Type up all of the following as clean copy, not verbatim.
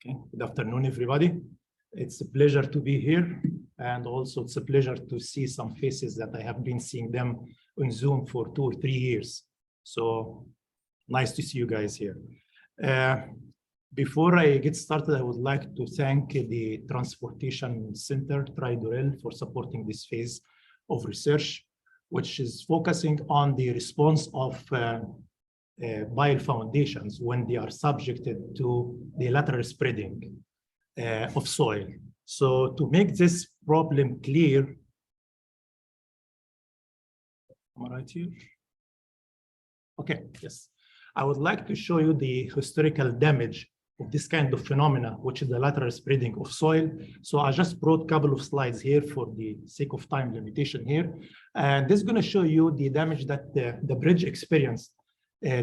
Okay. Good afternoon, everybody. It's a pleasure to be here. And also it's a pleasure to see some faces that I have been seeing them on Zoom for 2 or 3 years. So nice to see you guys here. Before I get started, I would like to thank the Transportation Center, Lateral, for supporting this phase of research, which is focusing on the response of bile foundations when they are subjected to the lateral spreading of soil. So to make this problem clear, am I right here? Okay, yes. I would like to show you the historical damage of this kind of phenomena, which is the lateral spreading of soil. So I just brought a couple of slides here for the sake of time limitation here. And this is going to show you the damage that the bridge experienced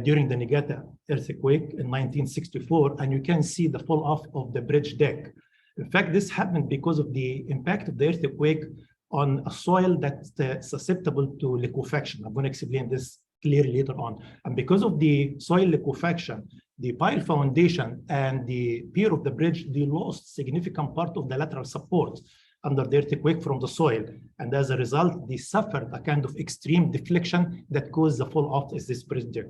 during the Niigata earthquake in 1964, and you can see the fall off of the bridge deck. In fact, this happened because of the impact of the earthquake on a soil that's susceptible to liquefaction. I'm going to explain this clearly later on. And because of the soil liquefaction, the pile foundation and the pier of the bridge, they lost significant part of the lateral support under the earthquake from the soil. And as a result, they suffered a kind of extreme deflection that caused the fall off of this bridge deck.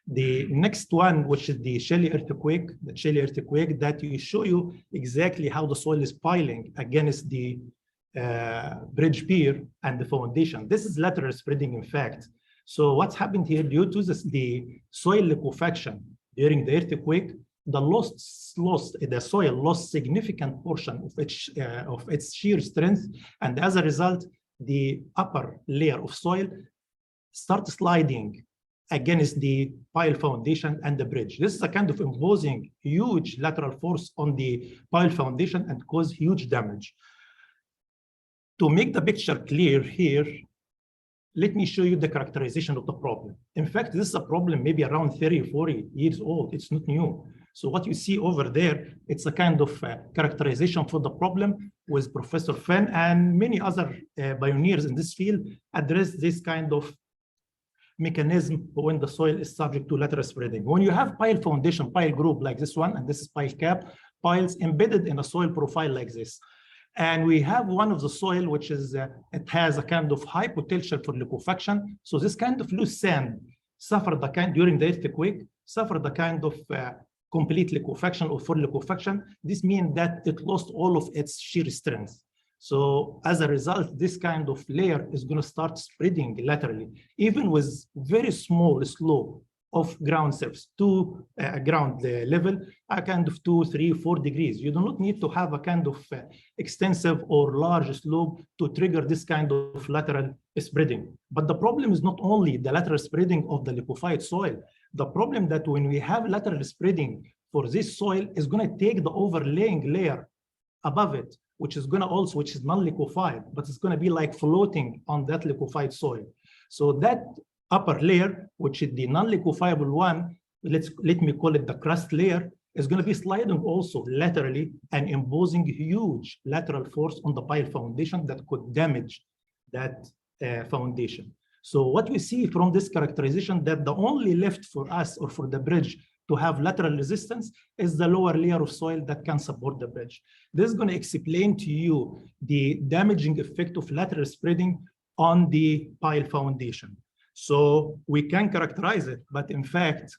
The next one, which is the Shelly earthquake, that will show you exactly how the soil is piling against the bridge pier and the foundation. This is lateral spreading, in fact. So what's happened here, due to the soil liquefaction during the earthquake, the soil lost significant portion of its shear strength, and as a result, the upper layer of soil starts sliding against the pile foundation and the bridge. This is a kind of imposing huge lateral force on the pile foundation and cause huge damage. To make the picture clear here, let me show you the characterization of the problem. In fact, this is a problem maybe around 30 or 40 years old. It's not new. So what you see over there, it's a kind of characterization for the problem with Professor Fenn and many other pioneers in this field address this kind of mechanism when the soil is subject to lateral spreading. When you have pile foundation, pile group like this one, and this is pile cap, piles embedded in a soil profile like this. And we have one of the soil, which is, it has a kind of high potential for liquefaction. So this kind of loose sand suffered during the earthquake, suffered a kind of complete liquefaction or full liquefaction. This means that it lost all of its shear strength. So as a result, this kind of layer is going to start spreading laterally, even with very small slope of ground surface to ground level, a kind of 2, 3, 4 degrees. You do not need to have a kind of extensive or large slope to trigger this kind of lateral spreading. But the problem is not only the lateral spreading of the liquefied soil. The problem that when we have lateral spreading for this soil is going to take the overlaying layer above it, which is non-liquefied, but it's going to be like floating on that liquefied soil. So that upper layer, which is the non-liquefiable one, let me call it the crust layer, is going to be sliding also laterally and imposing huge lateral force on the pile foundation that could damage that foundation. So what we see from this characterization, that the only left for us or for the bridge to have lateral resistance is the lower layer of soil that can support the bridge. This is going to explain to you the damaging effect of lateral spreading on the pile foundation. So we can characterize it, but in fact,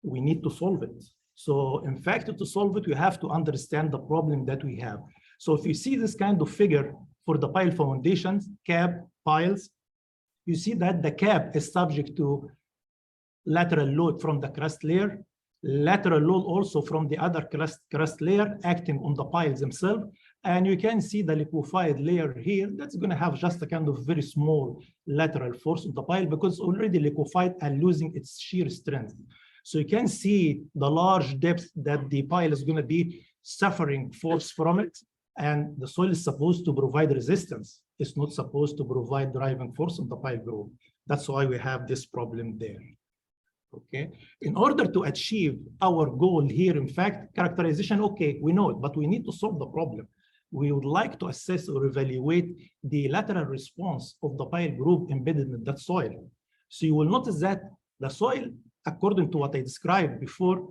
we need to solve it. So in fact, to solve it, we have to understand the problem that we have. So if you see this kind of figure for the pile foundations, cap, piles, you see that the cap is subject to lateral load from the crust layer, lateral load also from the other crust layer acting on the piles themselves. And you can see the liquefied layer here, that's going to have just a kind of very small lateral force on the pile because it's already liquefied and losing its shear strength. So you can see the large depth that the pile is going to be suffering force from it. And the soil is supposed to provide resistance. It's not supposed to provide driving force on the pile group. That's why we have this problem there. Okay. In order to achieve our goal here, in fact, characterization, okay, we know it, but we need to solve the problem. We would like to assess or evaluate the lateral response of the pile group embedded in that soil. So you will notice that the soil, according to what I described before,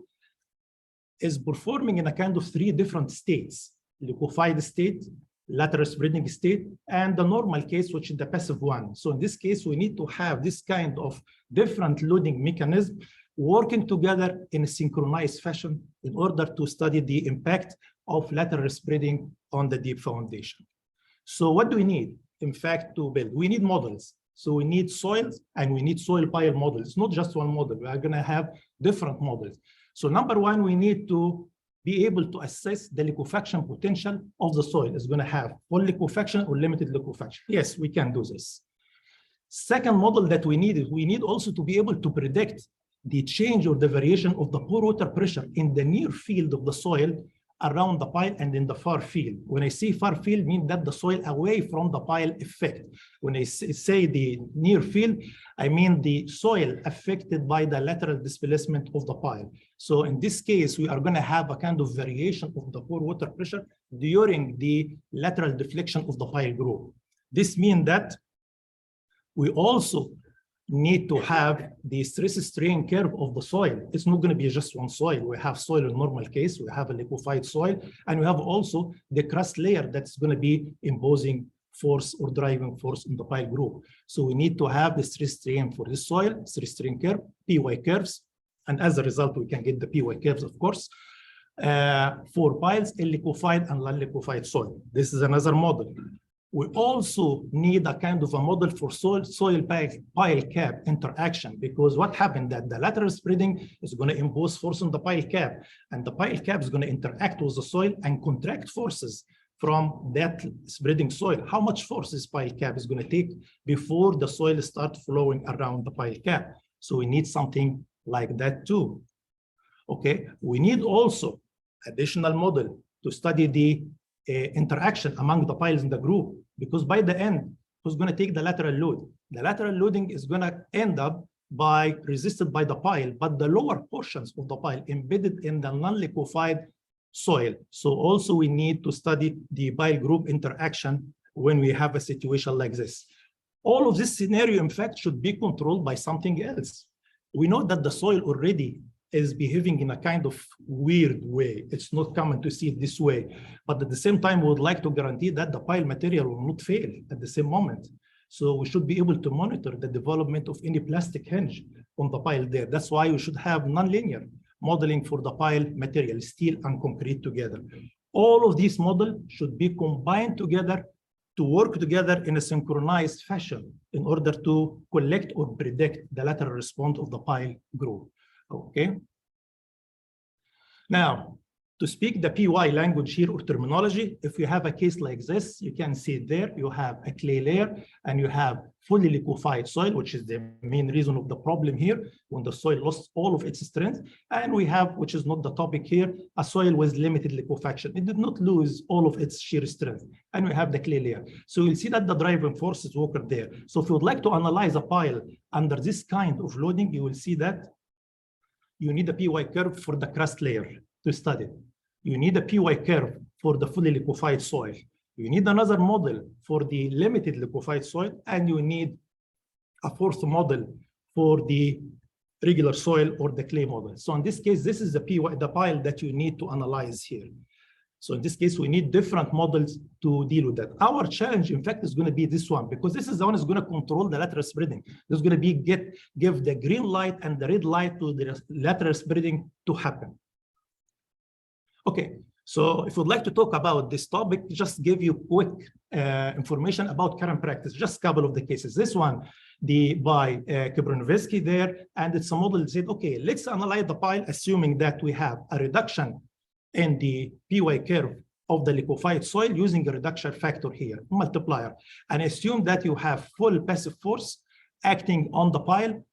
is performing in a kind of 3 different states: liquefied state, lateral spreading state, and the normal case, which is the passive one. So in this case, we need to have this kind of different loading mechanism working together in a synchronized fashion in order to study the impact of lateral spreading on the deep foundation. So what do we need, in fact, to build? We need models. So we need soils and we need soil pile models. It's not just one model. We are going to have different models. So number one, we need to be able to assess the liquefaction potential of the soil. It's going to have full liquefaction or limited liquefaction. Yes, we can do this. Second model that we need is we need also to be able to predict the change or the variation of the pore water pressure in the near field of the soil around the pile and in the far field. When I say far field, I mean that the soil away from the pile effect. When I say the near field, I mean the soil affected by the lateral displacement of the pile. So in this case, we are going to have a kind of variation of the pore water pressure during the lateral deflection of the pile group. This means that we also need to have the stress strain curve of the soil. It's not going to be just one soil. We have soil in normal case, we have a liquefied soil, and we have also the crust layer that's going to be imposing force or driving force in the pile group. So we need to have the stress strain for this soil, stress strain curve, PY curves, and as a result, we can get the PY curves, of course, for piles in liquefied and non-liquefied soil. This is another model. We also need a kind of a model for soil pile cap interaction, because what happened that the lateral spreading is going to impose force on the pile cap, and the pile cap is going to interact with the soil and contract forces from that spreading soil. How much force this pile cap is going to take before the soil starts flowing around the pile cap? So we need something like that too. Okay, we need also additional model to study the interaction among the piles in the group, because by the end, who's going to take the lateral load? The lateral loading is going to end up by resisted by the pile, but the lower portions of the pile embedded in the non-liquefied soil. So also we need to study the pile group interaction when we have a situation like this. All of this scenario, in fact, should be controlled by something else. We know that the soil already is behaving in a kind of weird way. It's not common to see it this way. But at the same time, we would like to guarantee that the pile material will not fail at the same moment. So we should be able to monitor the development of any plastic hinge on the pile there. That's why we should have nonlinear modeling for the pile material, steel and concrete together. All of these models should be combined together to work together in a synchronized fashion in order to collect or predict the lateral response of the pile group. Okay. Now, to speak the PY language here or terminology, if you have a case like this, you can see it there. You have a clay layer and you have fully liquefied soil, which is the main reason of the problem here, when the soil lost all of its strength. And we have, which is not the topic here, a soil with limited liquefaction. It did not lose all of its shear strength. And we have the clay layer. So you'll see that the driving forces work there. So if you would like to analyze a pile under this kind of loading, you will see that you need a PY curve for the crust layer to study. You need a PY curve for the fully liquefied soil. You need another model for the limited liquefied soil, and you need a fourth model for the regular soil or the clay model. So in this case, this is the pile that you need to analyze here. So in this case, we need different models to deal with that. Our challenge, in fact, is going to be this one, because this is the one that's going to control the lateral spreading. This is going to be give the green light and the red light to the lateral spreading to happen. Okay, so if you'd like to talk about this topic, just give you quick information about current practice, just a couple of the cases. This one, by Kibrinovisky there, and it's a model that said, okay, let's analyze the pile, assuming that we have a reduction in the PY curve of the liquefied soil using a reduction factor here, multiplier, and assume that you have full passive force acting on the pile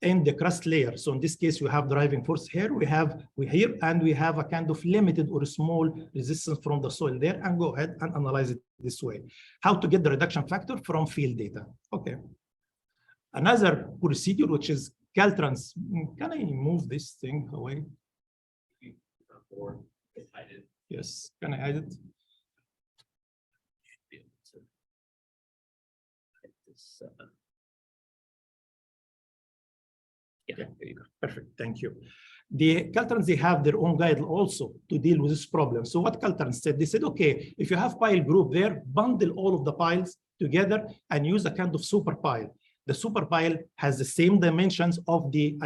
in the crust layer. So in this case, you have driving force here, we have a kind of limited or small resistance from the soil there, and go ahead and analyze it this way. How to get the reduction factor from field data. Okay. Another procedure, which is Caltrans. Can I move this thing away? Yes, can I hide it? Yeah, there you go. Perfect, thank you. The Caltrans, they have their own guide also to deal with this problem. So what Caltrans said, they said, okay, if you have pile group there, bundle all of the piles together and use a kind of super pile. The super pile has the same dimensions of the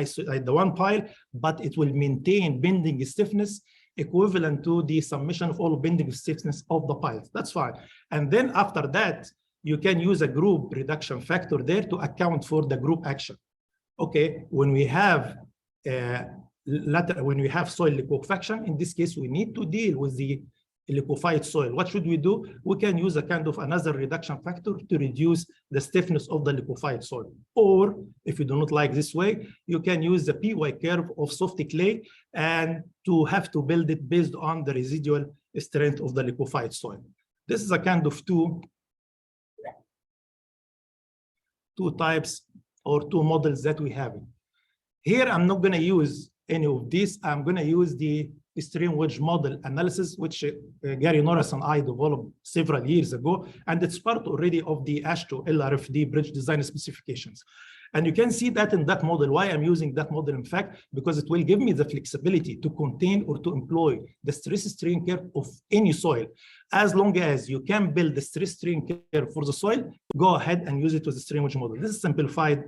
one pile, but it will maintain bending stiffness equivalent to the summation of all bending stiffness of the piles. That's fine. And then after that, you can use a group reduction factor there to account for the group action. Okay, when we have soil liquefaction, in this case, we need to deal with the liquefied soil. What should we do? We can use a kind of another reduction factor to reduce the stiffness of the liquefied soil. Or if you do not like this way, you can use the PY curve of soft clay and to have to build it based on the residual strength of the liquefied soil. This is a kind of two types or two models that we have. Here, I'm not going to use any of these. I'm going to use the strain wedge model analysis, which Gary Norris and I developed several years ago, and it's part already of the Ashour LRFD bridge design specifications. And you can see that in that model. Why I'm using that model, in fact, because it will give me the flexibility to contain or to employ the stress strain curve of any soil. As long as you can build the stress strain curve for the soil, go ahead and use it with the strain wedge model. This is simplified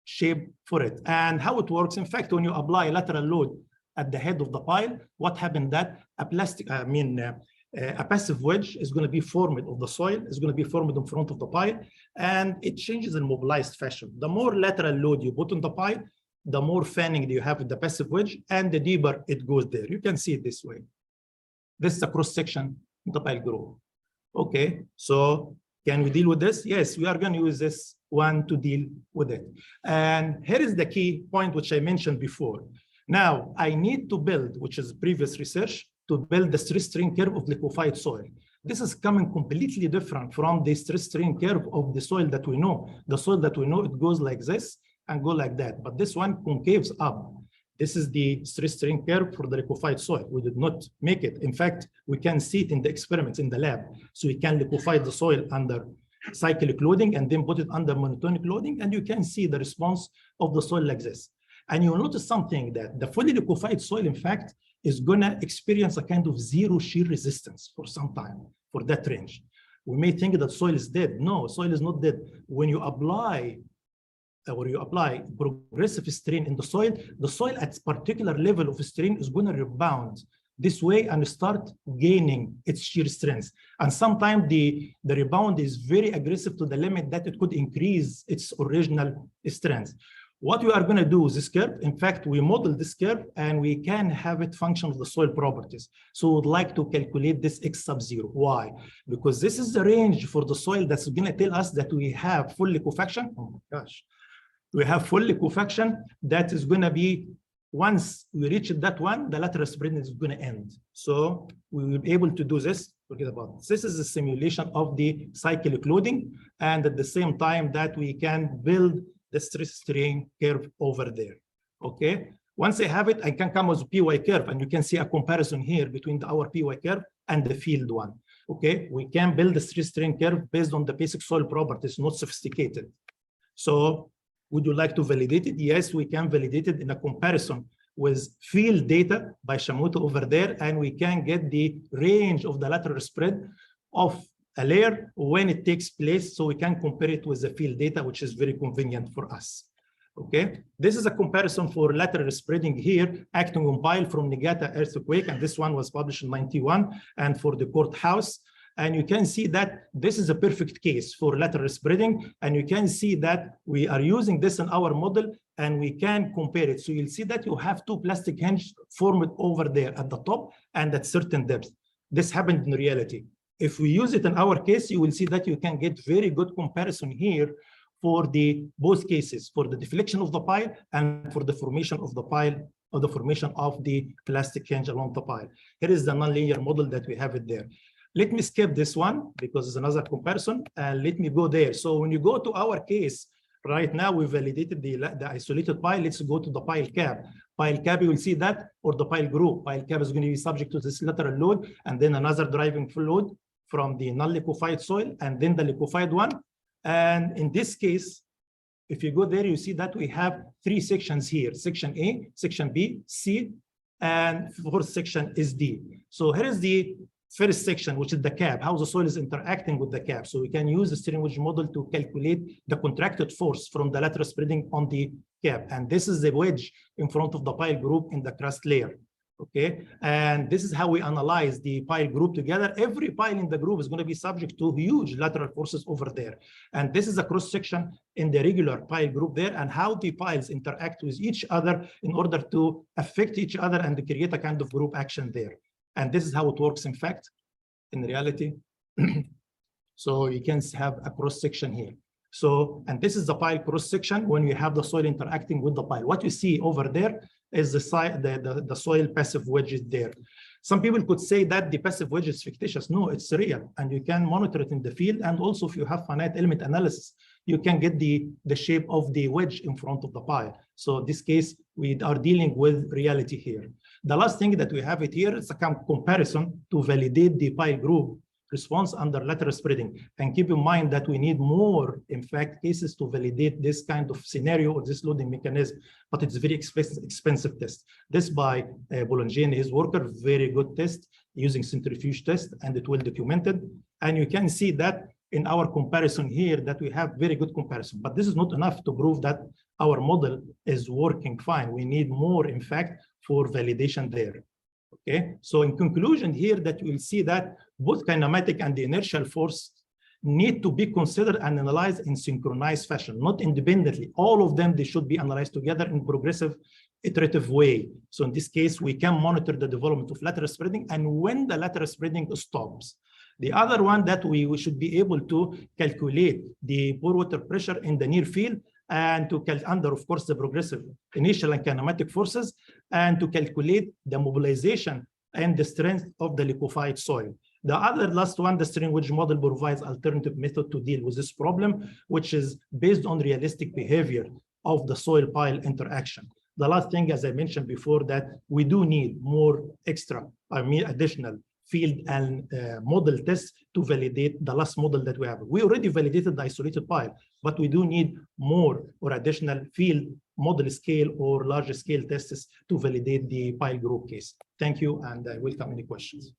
shape for it. And how it works, in fact, when you apply lateral load at the head of the pile, what happened that a passive wedge is going to be formed of the soil, is going to be formed in front of the pile, and it changes in mobilized fashion. The more lateral load you put on the pile, the more fanning you have with the passive wedge, and the deeper it goes there. You can see it this way. This is a cross section of the pile group. Okay, so can we deal with this? Yes, we are going to use this one to deal with it. And here is the key point which I mentioned before. Now, I need to build, which is previous research, to build the stress strain curve of liquefied soil. This is coming completely different from the stress strain curve of the soil that we know. The soil that we know, it goes like this and go like that. But this one concaves up. This is the stress strain curve for the liquefied soil. We did not make it. In fact, we can see it in the experiments in the lab. So we can liquefy the soil under cyclic loading and then put it under monotonic loading, and you can see the response of the soil like this. And you'll notice something, that the fully liquefied soil, in fact, is going to experience a kind of zero shear resistance for some time, for that range. We may think that soil is dead. No, soil is not dead. When you apply progressive strain in the soil at a particular level of strain is going to rebound this way and start gaining its shear strength. And sometimes the rebound is very aggressive to the limit that it could increase its original strength. What we are going to do is this curve. In fact, we model this curve and we can have it function of the soil properties. So we'd like to calculate this X sub 0. Why? Because this is the range for the soil that's going to tell us that we have full liquefaction. Oh my gosh. We have full liquefaction that is going to be, once we reach that one, the lateral spreading is going to end. So we will be able to do this. Forget about this. This is a simulation of the cyclic loading. And at the same time that we can build the stress strain curve over there. Okay. Once I have it, I can come with PY curve, and you can see a comparison here between our PY curve and the field one. Okay. We can build the stress strain curve based on the basic soil properties, not sophisticated. So would you like to validate it? Yes, we can validate it in a comparison with field data by Shamoto over there, and we can get the range of the lateral spread of a layer when it takes place, so we can compare it with the field data, which is very convenient for us. Okay, this is a comparison for lateral spreading here, acting on pile from Niigata earthquake, and this one was published in '91, and for the courthouse. And you can see that this is a perfect case for lateral spreading, and you can see that we are using this in our model, and we can compare it. So you'll see that you have two plastic hinges formed over there at the top and at certain depths. This happened in reality. If we use it in our case, you will see that you can get very good comparison here for the both cases, for the deflection of the pile and for the formation of the pile, or the formation of the plastic hinge along the pile. Here is the nonlinear model that we have it there. Let me skip this one because it's another comparison, and let me go there. So when you go to our case, right now we validated the isolated pile. Let's go to the pile cap. Pile cap, you will see that, or the pile group. Pile cap is going to be subject to this lateral load, and then another driving load from the non-liquefied soil, and then the liquefied one. And in this case, if you go there, you see that we have 3 sections here, section A, section B, C, and fourth section is D. So here is the first section, which is the cap, how the soil is interacting with the cap. So we can use the steering wedge model to calculate the contracted force from the lateral spreading on the cap. And this is the wedge in front of the pile group in the crust layer. Okay, and this is how we analyze the pile group together. Every pile in the group is going to be subject to huge lateral forces over there. And this is a cross section in the regular pile group there, and how the piles interact with each other in order to affect each other and to create a kind of group action there. And this is how it works, in fact, in reality. So you can have a cross section here. So, and this is the pile cross section when you have the soil interacting with the pile. What you see over there is the soil passive wedges there. Some people could say that the passive wedge is fictitious. No, it's real, and you can monitor it in the field. And also, if you have finite element analysis, you can get the shape of the wedge in front of the pile. So in this case, we are dealing with reality here. The last thing that we have it here is a comparison to validate the pile group response under lateral spreading. And keep in mind that we need more, in fact, cases to validate this kind of scenario or this loading mechanism, but it's very expensive test. This by Boulanger and his worker, very good test using centrifuge test, and it well documented. And you can see that in our comparison here that we have very good comparison, but this is not enough to prove that our model is working fine. We need more, in fact, for validation there. Okay, so in conclusion here that you will see that both kinematic and the inertial force need to be considered and analyzed in synchronized fashion, not independently. All of them, they should be analyzed together in progressive, iterative way. So in this case, we can monitor the development of lateral spreading and when the lateral spreading stops. The other one that we should be able to calculate the pore water pressure in the near field and to under, of course, the progressive initial and kinematic forces, and to calculate the mobilization and the strength of the liquefied soil. The other last one, the steering wedge model provides alternative method to deal with this problem, which is based on realistic behavior of the soil pile interaction. The last thing, as I mentioned before, that we do need more extra, additional field and model tests to validate the last model that we have. We already validated the isolated pile, but we do need more or additional field model scale or larger scale tests to validate the pile group case. Thank you, and I welcome any questions.